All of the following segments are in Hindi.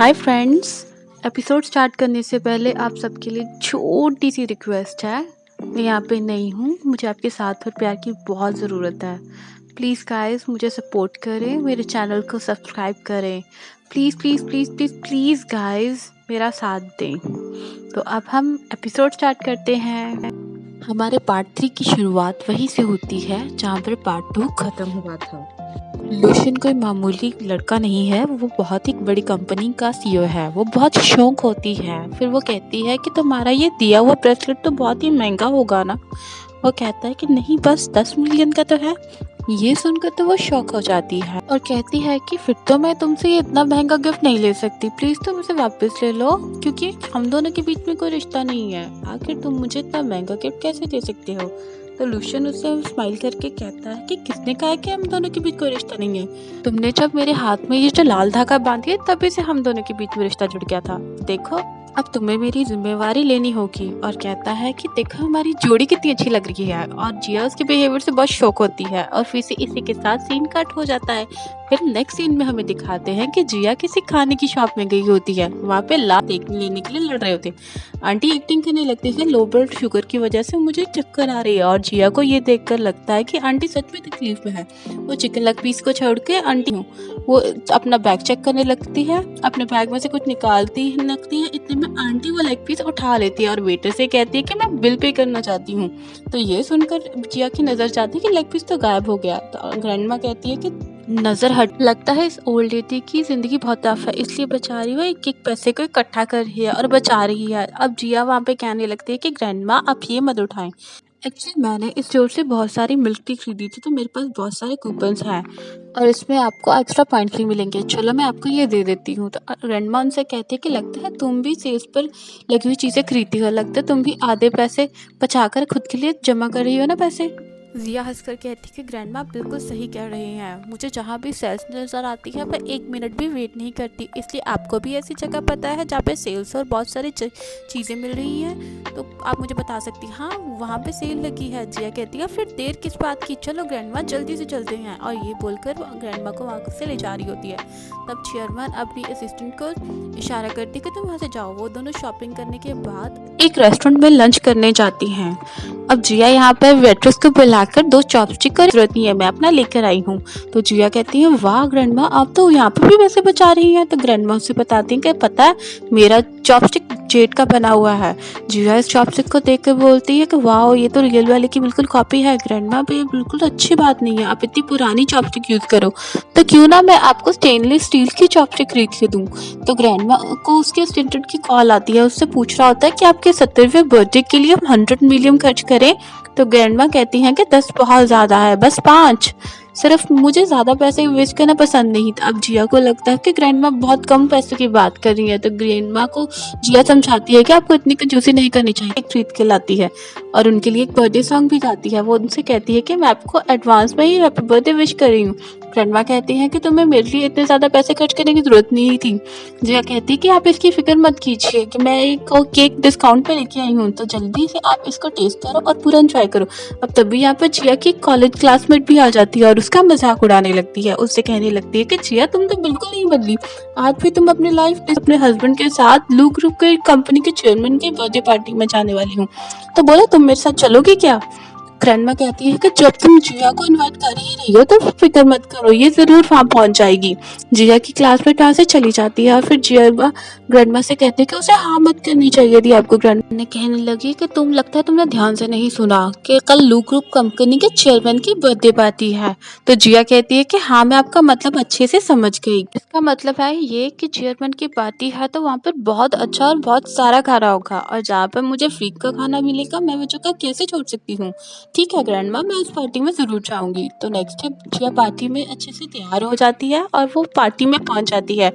Hi friends. एपिसोड स्टार्ट करने से पहले आप सबके लिए छोटी सी रिक्वेस्ट है। मैं यहाँ पे नई हूँ, मुझे आपके साथ और प्यार की बहुत ज़रूरत है। प्लीज़ गाइस मुझे सपोर्ट करें, मेरे चैनल को सब्सक्राइब करें। Please please please please please guys मेरा साथ दें। तो अब हम एपिसोड स्टार्ट करते हैं। हमारे पार्ट 3 की शुरुआत वहीं से होती है जहाँ पर पार्ट 2 ख़त्म हुआ था। लूशियन कोई मामूली लड़का नहीं है, वो बहुत ही बड़ी कंपनी का सीईओ है। वो बहुत शौक होती है। फिर वो कहती है कि तुम्हारा ये दिया हुआ ब्रेसलेट तो बहुत ही महंगा होगा ना। वो कहता है कि नहीं, बस 10 मिलियन का तो है। ये सुनकर तो वो शॉक हो जाती है और कहती है कि फिर तो मैं तुमसे ये इतना महंगा गिफ्ट नहीं ले सकती, प्लीज तुम इसे वापस ले लो, क्योंकि हम दोनों के बीच में कोई रिश्ता नहीं है। आखिर तुम मुझे इतना महंगा गिफ्ट कैसे दे सकते हो। तो लूशियन उससे स्माइल करके कहता है कि किसने कहा है कि हम दोनों के बीच कोई रिश्ता नहीं है। तुमने जब मेरे हाथ में ये जो लाल धागा बांधी है तभी से हम दोनों के बीच में रिश्ता जुड़ गया था। देखो अब तुम्हें मेरी जिम्मेवारी लेनी होगी। और कहता है कि देखो हमारी जोड़ी कितनी अच्छी लग रही है। और जिया उसके बिहेवियर से बहुत शौक होती है। और फिर से इसी के साथ सीन कट हो जाता है। फिर नेक्स्ट सीन में हमें दिखाते हैं कि जिया किसी खाने की शॉप में गई होती है। वहाँ पे लाभ लेने के लिए लड़ रहे होते। आंटी एक्टिंग करने लगती है लो ब्लड शुगर की वजह से मुझे चक्कर आ रही है। और जिया को ये देखकर लगता है कि आंटी सच में तकलीफ में है। वो चिकन लेग पीस को छोड़ के आंटी वो अपना बैग चेक करने लगती है। अपने बैग में से कुछ निकालती लगती है। इतने में आंटी वो लेग पीस उठा लेती है और वेटर से कहती है कि मैं बिल पे करना चाहती हूँ। तो ये सुनकर जिया की नजर जाती है कि लेग पीस तो गायब हो गया। तो ग्रैंडमा कहती है कि नजर हट, लगता है इस ओल्ड लेडी की जिंदगी बहुत टफ है, इसलिए बचा रही है, एक एक पैसे को इकट्ठा कर रही है और बचा रही है। अब जिया वहाँ पे कहने लगती है कि ग्रैंडमा आप ये मत उठाएं, एक्चुअली मैंने इस स्टोर से बहुत सारी मिल्क टी खरीदी थी, तो मेरे पास बहुत सारे कूपन्स हैं और इसमें आपको एक्स्ट्रा पॉइंट्स भी मिलेंगे, चलो मैं आपको ये दे देती हूँ। तो ग्रैंडमा उनसे कहती है कि लगता है तुम भी सेल्स पर लगी हुई चीज़ें खरीदती हो, लगता है तुम भी आधे पैसे बचाकर खुद के लिए जमा कर रही हो ना पैसे। जिया हंसकर कहती है कि ग्रैंडमा आप बिल्कुल सही कह रहे हैं, मुझे जहाँ भी सेल्स नज़र आती है मैं 1 मिनट भी वेट नहीं करती, इसलिए आपको भी ऐसी जगह पता है जहाँ पे सेल्स और बहुत सारी चीज़ें मिल रही हैं तो आप मुझे बता सकती हैं। हाँ वहाँ पे सेल लगी है। जिया कहती है फिर देर किस बात की, चलो ग्रैंडमा जल्दी से चलते हैं। और ये बोलकर ग्रैंडमा को वहाँ से ले जा रही होती है। तब चेयरमैन अपनी असिस्टेंट को इशारा करती है कि तुम वहाँ से जाओ। वो दोनों शॉपिंग करने के बाद एक रेस्टोरेंट में लंच करने जाती हैं। अब जिया यहाँ पर वेट्रेस को बुलाकर 2 चॉपस्टिक की जरूरत नहीं है, मैं अपना लेकर आई हूँ। तो जिया कहती है वाह ग्रैंडमा आप तो यहाँ पर भी पैसे बचा रही हैं। तो ग्रैंडमा उसे बताती है कि पता है मेरा चॉपस्टिक जेड का बना हुआ है। जिया इस चॉपस्टिक को देख कर बोलती है कि वाह ये तो रियल वाले की बिल्कुल कॉपी है। ग्रैंडमा ये बिल्कुल अच्छी बात नहीं है, आप इतनी पुरानी चॉपस्टिक यूज करो, तो क्यों ना मैं आपको स्टेनलेस स्टील की चॉपस्टिक खरीद के दूँ। तो ग्रैंडमा को उसके असिस्टेंट की कॉल आती है, उससे पूछ रहा होता है कि आपके 70वें बर्थडे के लिए हम 100 मिलियन खर्च करें। तो ग्रैंडमा कहती हैं कि 10 बहुत ज़्यादा है, बस 5, सिर्फ मुझे ज़्यादा पैसे वेस्ट करना पसंद नहीं था। अब जिया को लगता है कि ग्रैंडमा बहुत कम पैसों की बात कर रही है। तो ग्रैंडमा को जिया समझाती है कि आपको इतनी कंजूसी नहीं करनी चाहिए, खरीद के लाती है और उनके लिए एक बर्थडे सॉन्ग भी गाती है। वो उनसे कहती है कि मैं आपको एडवांस में ही हैप्पी बर्थडे विश कर रही हूँ। ग्रैंडमा कहती है कि तुम्हें मेरे लिए इतने ज़्यादा पैसे खर्च करने की जरूरत नहीं थी। जिया कहती है कि आप इसकी फिक्र मत कीजिए कि मैं एक केक डिस्काउंट पे लेके आई हूँ, तो जल्दी से आप इसको टेस्ट करो और पूरा एंजॉय करो। अब तभी यहाँ पर जिया की कॉलेज क्लासमेट भी आ जाती है और उसका मजाक उड़ाने लगती है। उससे कहने लगती है कि जिया तुम तो बिल्कुल नहीं बदली, आज भी तुम अपनी लाइफ अपने हस्बैंड के साथ लू ग्रुप के कंपनी के चेयरमैन की बर्थडे पार्टी में जाने वाली हूँ, तो बोलो तुम मेरे साथ चलोगी क्या। ग्रैंडमा कहती है कि जब तुम जिया को इनवाइट कर ही रही हो तो फिक्र मत करो, ये जरूर वहाँ पहुँच जाएगी। जिया की क्लासमेट वहाँ से चली जाती है और फिर जिया ग्रैंडमा से कहती है कि उसे हाँ मत करनी चाहिए थी आपको। ग्रैंडमा ने कहने लगी कि तुम लगता है तुमने ध्यान से नहीं सुना कि कल लू ग्रुप कंपनी के चेयरमैन की बर्थडे पार्टी है। तो जिया कहती है कि हाँ मैं आपका मतलब अच्छे से समझ गई, इसका मतलब है ये कि चेयरमैन की पार्टी है तो वहाँ पर बहुत अच्छा और बहुत सारा खाना होगा, और जहाँ पर मुझे फ्री का खाना मिलेगा मैं वो जगह कैसे छोड़ सकती हूँ। ठीक है ग्रैंडमा मैं उस पार्टी में ज़रूर जाऊंगी। तो नेक्स्ट डे जिया पार्टी में अच्छे से तैयार हो जाती है और वो पार्टी में पहुंच जाती है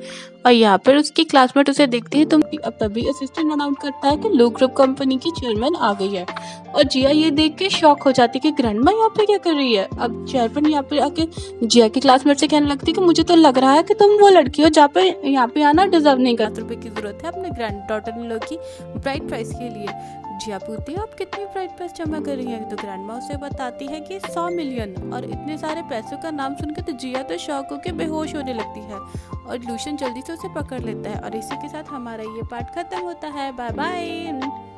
और यहाँ पर उसकी क्लासमेट उसे देखती है। तो अब तभी असिस्टेंट अनाउंस करता है कि लू ग्रुप कंपनी की चेयरमैन आ गई है और जिया ये देख के शॉक हो जाती है कि ग्रैंडमा यहाँ पे क्या कर रही है। अब चेयरमैन यहाँ पे आके जिया की क्लासमेट से कहने लगती है कि मुझे तो लग रहा है कि तुम वो लड़की हो जहाँ पे यहाँ पे आना डिजर्व नहीं करती, रुपये की जरूरत है अपने ग्रैंड डॉटर इन लॉ की ब्राइड प्राइस के लिए। जिया पूछती है आप कितनी ब्राइट पैसे जमा कर रही हैं? तो ग्रैंडमा उसे बताती है कि 100 मिलियन। और इतने सारे पैसों का नाम सुनकर तो जिया तो शॉक होकर बेहोश होने लगती है और लूशन जल्दी से उसे पकड़ लेता है। और इसी के साथ हमारा ये पार्ट खत्म होता है। Bye bye.